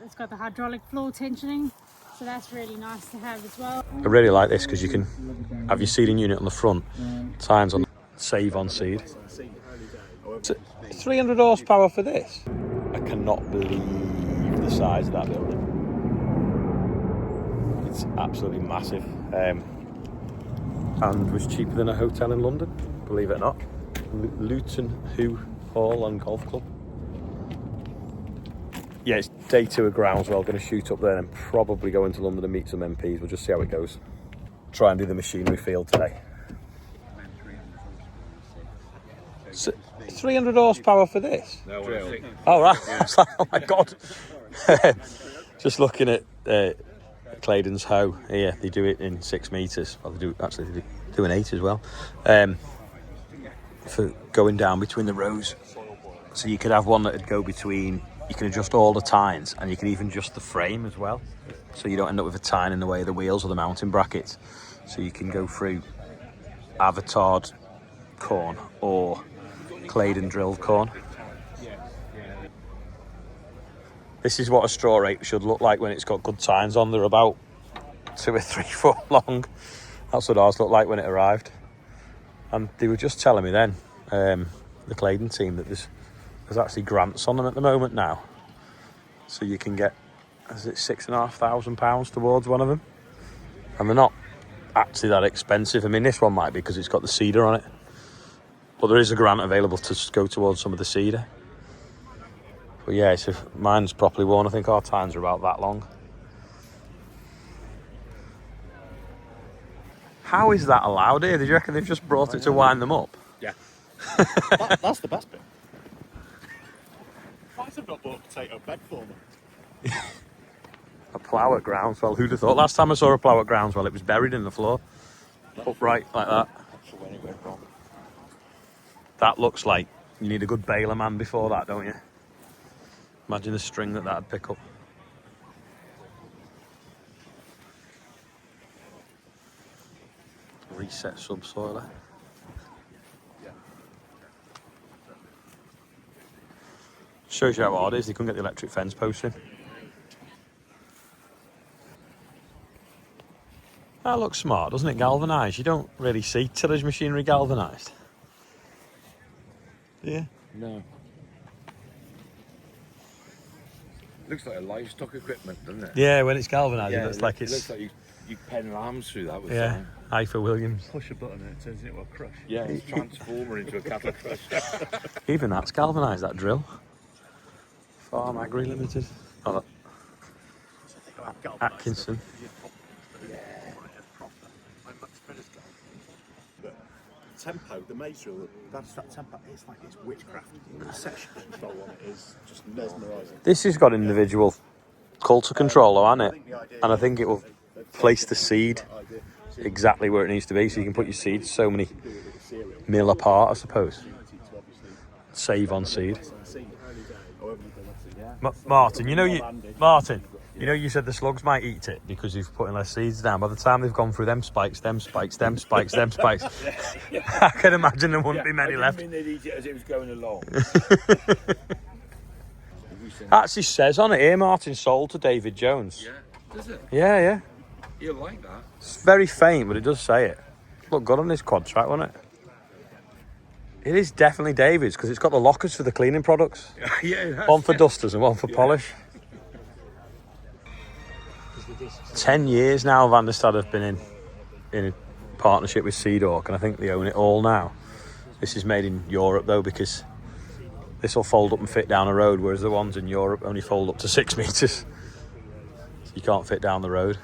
It's got the hydraulic floor tensioning, so that's really nice to have as well. I really like this because you can have your seeding unit on the front, tines on, save on seed. 300 horsepower for this. I cannot believe the size of that building. It's absolutely massive, and was cheaper than a hotel in London, believe it or not. Luton Hall and Golf Club. Yeah, it's day 2 of Groundswell. Going to shoot up there and probably go into London and meet some MPs. We'll just see how it goes. Try and do the machinery field today. So, 300 horsepower for this? No, oh, right. I was like, oh my God. Just looking at Claydon's hoe here. They do it in 6 metres. Well, they do an 8 as well. For going down between the rows. So you could have one that would go between, you can adjust all the tines, and you can even adjust the frame as well. So you don't end up with a tine in the way of the wheels or the mounting brackets. So you can go through Vaderstad corn or Claydon drilled corn. This is what a straw rake should look like when it's got good tines on. They're about 2 or 3 foot long. That's what ours looked like when it arrived. And they were just telling me then, the Claydon team, that there's actually grants on them at the moment now. So you can get, is it £6,500 towards one of them? And they're not actually that expensive. I mean, this one might be because it's got the cedar on it. But there is a grant available to go towards some of the cedar. But yeah, mine's properly worn. I think our tines are about that long. How is that allowed here? Did you reckon they've just brought it to wind them up? Yeah. That's the best bit. Might have not bought a potato bed for me. A plough at Groundswell. Who'd have thought? Last time I saw a plough at Groundswell, it was buried in the floor. Upright like that. That's when it went wrong. That looks like you need a good baler man before that, don't you? Imagine the string that'd pick up. Reset subsoiler. Shows you how hard it is. They couldn't get the electric fence posts in. That looks smart, doesn't it? Galvanised. You don't really see tillage machinery galvanised. Yeah. No. Looks like a livestock equipment, doesn't it? Yeah, when it's galvanised, it looks like it's. It looks like you pen lambs through that with yeah. Ifa Williams. Push a button and it turns into a crush. Yeah, it's transformer into a cattle crush. Even that's galvanised, that drill. Farm Agri Limited. Oh, Atkinson. Tempo, the maze drill, that's that tempo. It's like it's witchcraft. The section control on it is just mesmerising. This has got individual culture control, though, hasn't it? And I think it will place the seed exactly where it needs to be, so you can put your seeds so many mil apart, I suppose. Save on seed. Martin, you said the slugs might eat it because you've put in less seeds down. By the time they've gone through them spikes, them spikes, I can imagine there wouldn't be many left. I mean, they'd eat it as it was going along. Actually says on it here, Martin sold to David Jones. Yeah, does it? Yeah. You'll like that. It's very faint, but it does say it. Look good on this quad track, won't it? It is definitely David's because it's got the lockers for the cleaning products. Yeah. One for dusters and one for polish. 10 years now Vaderstad have been in a partnership with Seedork, and I think they own it all now. This is made in Europe though, because this will fold up and fit down a road, whereas the ones in Europe only fold up to 6 metres. So you can't fit down the road.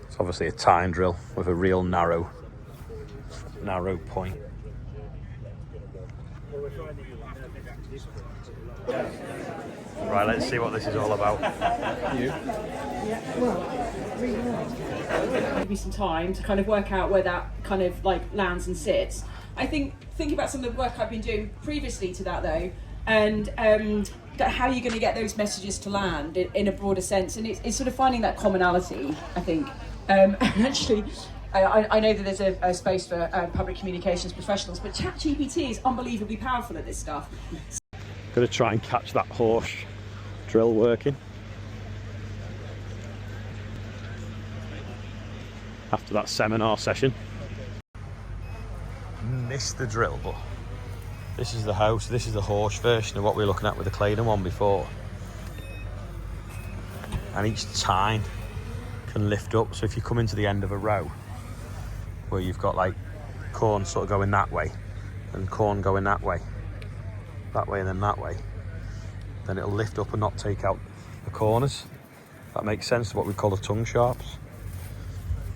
It's obviously a tine drill with a real narrow point. Right, let's see what this is all about. Give me some time to kind of work out where that kind of like lands and sits. I think about some of the work I've been doing previously to that though, and how you're going to get those messages to land in a broader sense, and it's sort of finding that commonality, I think. And actually, I know that there's a space for public communications professionals, but ChatGPT is unbelievably powerful at this stuff. Gonna try and catch that Horsch drill working. After that seminar session. Missed the drill, but this is the house. This is the Horsch version of what we were looking at with the Claydon one before. And each tine can lift up. So if you come into the end of a row where you've got like corn sort of going that way and corn going that way and then that way, then it'll lift up and not take out the corners. That makes sense to what we call the tongue sharps.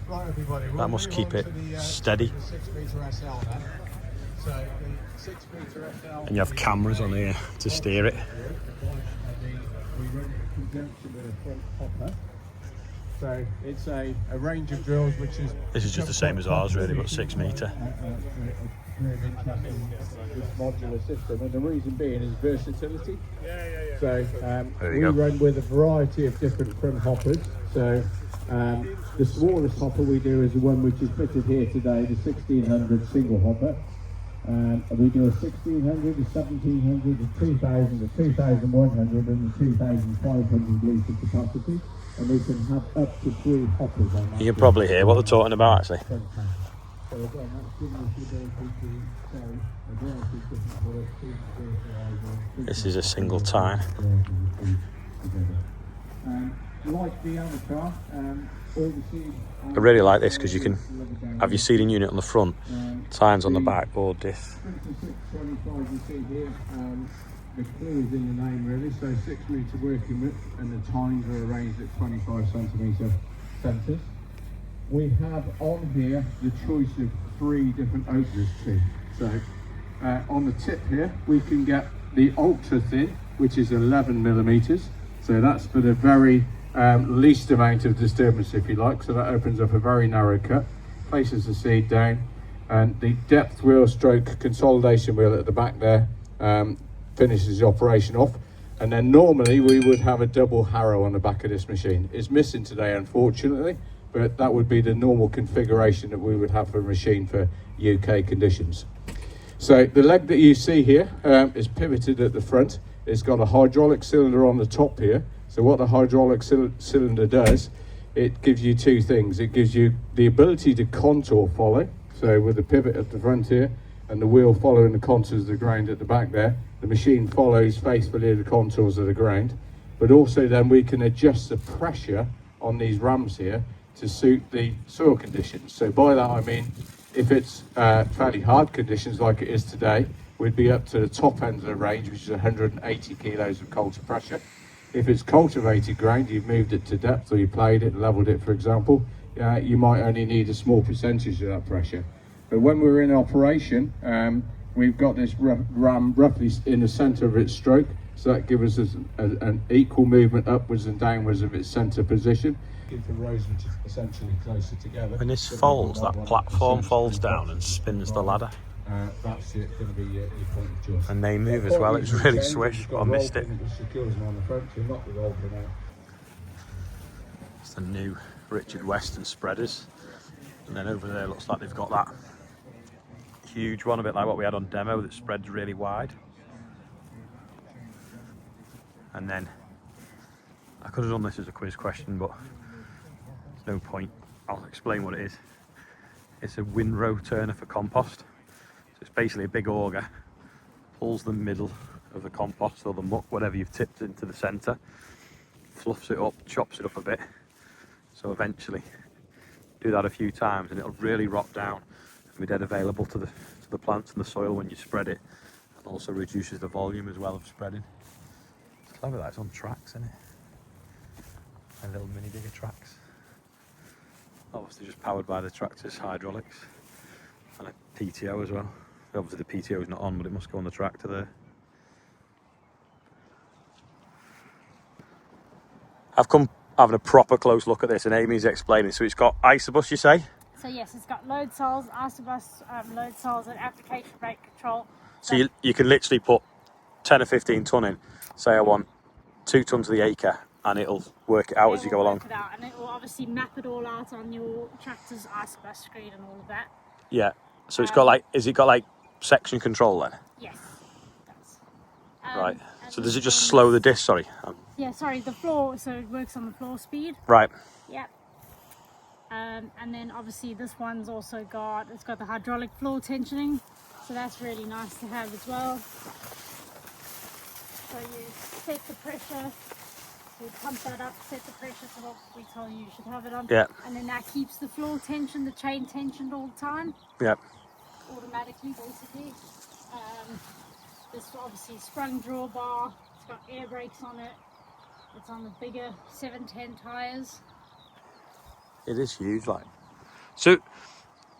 Right, everybody, That must keep it steady. The 6 metre SL then. So the 6 metre SL. And you have cameras on here to steer it. We run in conjunction with a front hopper. So it's a range of drills which is. This is just the same as ours, really, but 6 metre. Very interesting, this modular system, and the reason being is versatility. So we run with a variety of different front hoppers. So the smallest hopper we do is the one which is fitted here today, the 1600 single hopper. And we do a 1600, a 1700, a 2000, a 2100 and a 2500 litre capacity. And we can have up to 3 hoppers on that. You can probably hear what they're talking about, actually. So again, that's giving us the ability to sell a variety of different products. This is a single tine. Like the Avatar, all the seed. I really like this because you can have your seeding unit on the front, tines on the back, or this. 2625 you see here, the clue is in the name really, so 6 metre working width, and the tines are arranged at 25 centimetre centres. We have on here the choice of 3 different openers too. So on the tip here, we can get the ultra thin, which is 11 millimetres. So that's for the very least amount of disturbance, if you like. So that opens up a very narrow cut, places the seed down, and the depth wheel stroke consolidation wheel at the back there finishes the operation off. And then normally we would have a double harrow on the back of this machine. It's missing today, unfortunately, but that would be the normal configuration that we would have for a machine for UK conditions. So the leg that you see here is pivoted at the front. It's got a hydraulic cylinder on the top here. So what the hydraulic cylinder does, it gives you 2 things. It gives you the ability to contour follow. So with the pivot at the front here and the wheel following the contours of the ground at the back there, the machine follows faithfully the contours of the ground. But also then we can adjust the pressure on these rams here to suit the soil conditions. So by that I mean, if it's fairly hard conditions like it is today, we'd be up to the top end of the range, which is 180 kilos of culture pressure. If it's cultivated ground, you've moved it to depth, or you played it, leveled it, for example, you might only need a small percentage of that pressure. But when we're in operation, we've got this ram roughly in the center of its stroke, so that gives us an equal movement upwards and downwards of its center position. The rows which are essentially closer together. When this folds, that platform folds down and spins the ladder. That's going to be your point of choice. And they move as well. It's really swish, but I missed it. It's the new Richard Weston spreaders. And then over there looks like they've got that huge one, a bit like what we had on demo, that spreads really wide. And then I could have done this as a quiz question, but there's no point. I'll explain what it is. It's a windrow turner for compost. So it's basically a big auger, pulls the middle of the compost or the muck, whatever you've tipped into the centre, fluffs it up, chops it up a bit. So eventually do that a few times and it'll really rot down and be dead available to the plants and the soil when you spread it, and also reduces the volume as well of spreading. It's clever that it's on tracks, isn't it? And little mini digger tracks. Obviously just powered by the tractor's hydraulics and a PTO as well. Obviously the PTO is not on, but it must go on the tractor there. I've come having a proper close look at this and Amy's explaining. So it's got isobus, you say? So yes, it's got load cells, isobus load cells and application rate control. So you can literally put 10 or 15 tonne in. Say I want 2 tonnes of the acre, and it'll work it out as you go along. Work it out, and it will obviously map it all out on your tractor's isobus screen and all of that. Yeah. So it's got like, is it got like section control then? Yes, it does. Right. and So does it this just one slow is- the disc? Sorry. Yeah, sorry, the floor, so it works on the floor speed. Right. Yep. And then obviously this one's also it's got the hydraulic floor tensioning, so that's really nice to have as well. So you set the pressure, you pump that up, set the pressure to what we tell you should have it on. Yeah. And then that keeps the floor tensioned, the chain tensioned all the time. Yep. Automatically, basically. This obviously sprung drawbar, it's got air brakes on it. It's on the bigger 710 tyres. It is huge, like. So,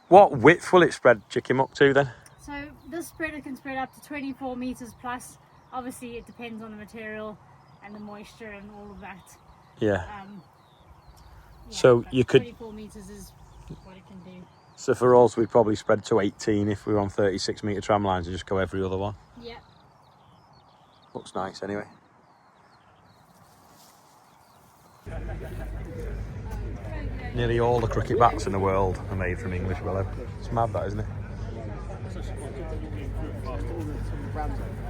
what width will it spread him up to then? So this spreader can spread up to 24 meters plus. Obviously, it depends on the material and the moisture and all of that. Yeah. Yeah, So but you could. 24 meters is what it can do. So for us, we'd probably spread to 18 if we were on 36-metre tram lines and just go every other one. Yeah. Looks nice anyway. Nearly all the cricket bats in the world are made from English willow. It's mad, that, isn't it?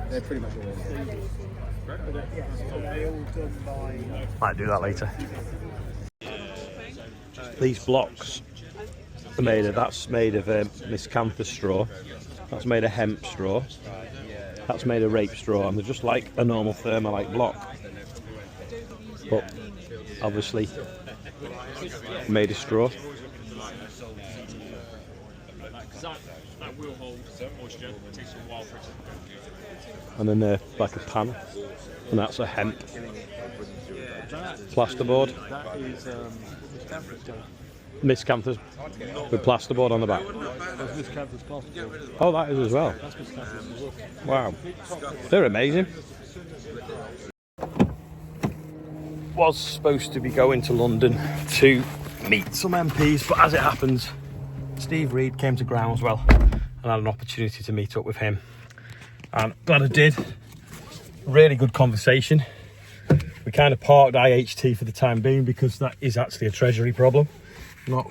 They're pretty much all Might do that later. These blocks are made of, that's made of miscanthus straw, that's made of hemp straw, that's made of rape straw, and they're just like a normal thermalite block, but obviously made of straw. And then they're like a panel, and that's a hemp plasterboard. Miscanthus with plasterboard on the back. Oh, that is as well. Wow, they're amazing. Was supposed to be going to London to meet some MPs, but as it happens, Steve Reed came to Groundswell and I had an opportunity to meet up with him, and glad I did. Really good conversation. We kind of parked IHT for the time being because that is actually a treasury problem, not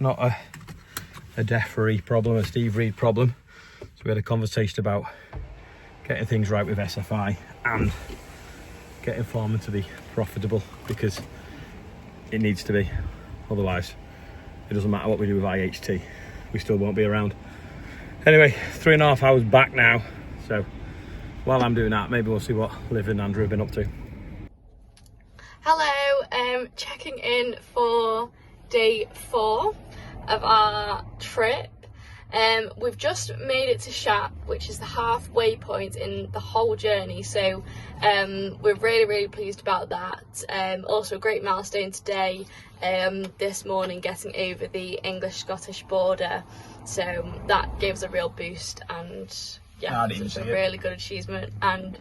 a deferee problem, a Steve Reed problem. So we had a conversation about getting things right with SFI and getting farming to be profitable, because it needs to be, otherwise it doesn't matter what we do with IHT, we still won't be around. Anyway, 3.5 hours back now, so while I'm doing that, maybe we'll see what Liv and Andrew have been up to. Hello, checking in for day 4 of our trip. We've just made it to Shap, which is the halfway point in the whole journey, so we're really pleased about that. Also a great milestone today, this morning, getting over the English-Scottish border, so that gave us a real boost, and yeah, it's a really good achievement. And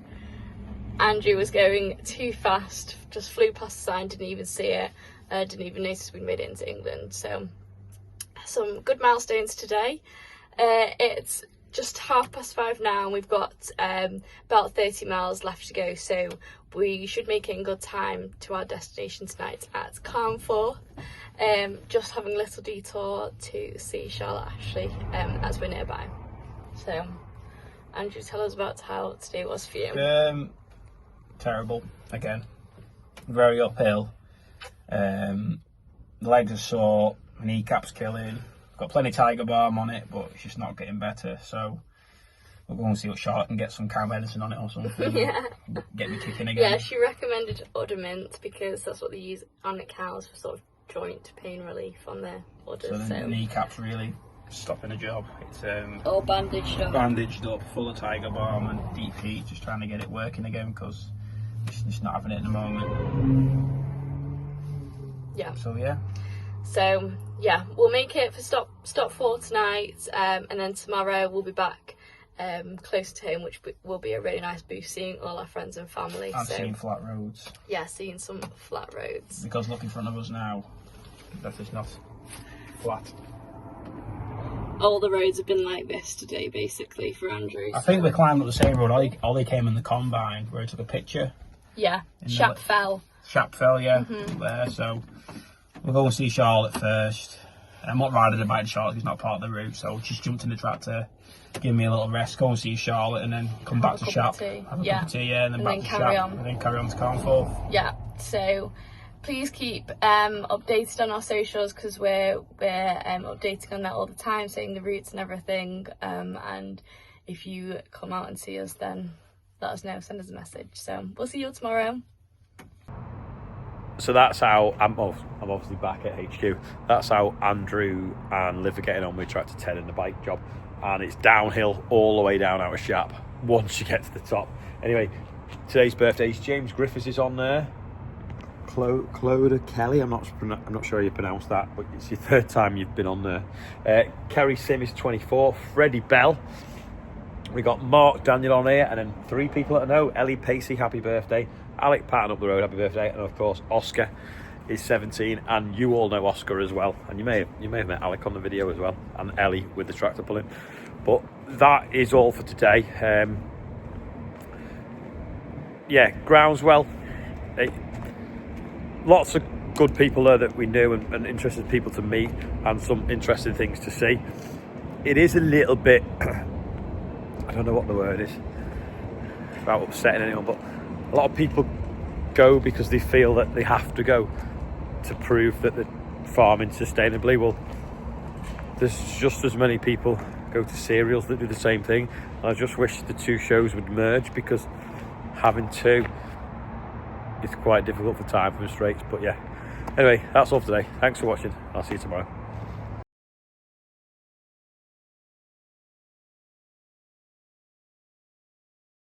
Andrew was going too fast, just flew past the sign, didn't even see it, didn't even notice we'd made it into England. So some good milestones today. It's just 5:30 now, and we've got about 30 miles left to go, so we should make it in good time to our destination tonight at Carnforth. Just having a little detour to see Charlotte Ashley as we're nearby. So Andrew, tell us about how today was for you. Terrible again, very uphill. The legs are sore, my kneecap's killing. Got plenty of tiger balm on it, but it's just not getting better. So we'll go and see what Charlotte can get some cow medicine on it or something. Yeah. Get me kicking again. Yeah, she recommended Uddermint because that's what they use on the cows for sort of joint pain relief on their udders. So the kneecap's really stopping the job. It's all bandaged up. Bandaged up, full of tiger balm and deep heat, just trying to get it working again because it's just not having it at the moment. Yeah. So yeah. So yeah, we'll make it for stop 4 tonight, and then tomorrow we'll be back close to home, which will be a really nice boost, seeing all our friends and family. And seeing flat roads. Yeah, seeing some flat roads. Because look in front of us now, that is not flat. All the roads have been like this today, basically, for Andrew. I think we climbed up the same road. Olly came in the combine where he took a picture. Yeah, Shap Fell. Shap Fell, yeah, there. So we'll go and see Charlotte first, I'm not riding the bike to Charlotte, it's not part of the route, so just jumped in the tractor, give me a little rest, go and see Charlotte, and then come back to shop, have a cup of tea, and then back to shop, and then carry on to Cornforth. Yeah, so please keep updated on our socials, because we're updating on that all the time, saying the routes and everything, and if you come out and see us, then let us know, send us a message. So we'll see you tomorrow. So that's how I'm obviously back at HQ. That's how Andrew and Liv are getting on with Tractor 10 in the bike job, and it's downhill all the way down out of Shap once you get to the top. Anyway, today's birthdays. James Griffiths is on there. Cloda Kelly, I'm not sure how you pronounce that, but it's your third time you've been on there. Kerry Sim is 24. Freddie Bell. We got Mark Daniel on here, and then 3 people that I know. Ellie Pacey, happy birthday. Alec Patton up the road, happy birthday. And of course, Oscar is 17, and you all know Oscar as well. And you may have met Alec on the video as well, and Ellie with the tractor pulling. But that is all for today. Yeah, Groundswell. Lots of good people there that we knew, and interested people to meet, and some interesting things to see. It is a little bit, I don't know what the word is, without upsetting anyone, but a lot of people go because they feel that they have to go to prove that they're farming sustainably. Well, there's just as many people go to cereals that do the same thing, and I just wish the 2 shows would merge, because having 2, it's quite difficult for time constraints. But yeah, anyway, that's all for today. Thanks for watching. I'll see you tomorrow.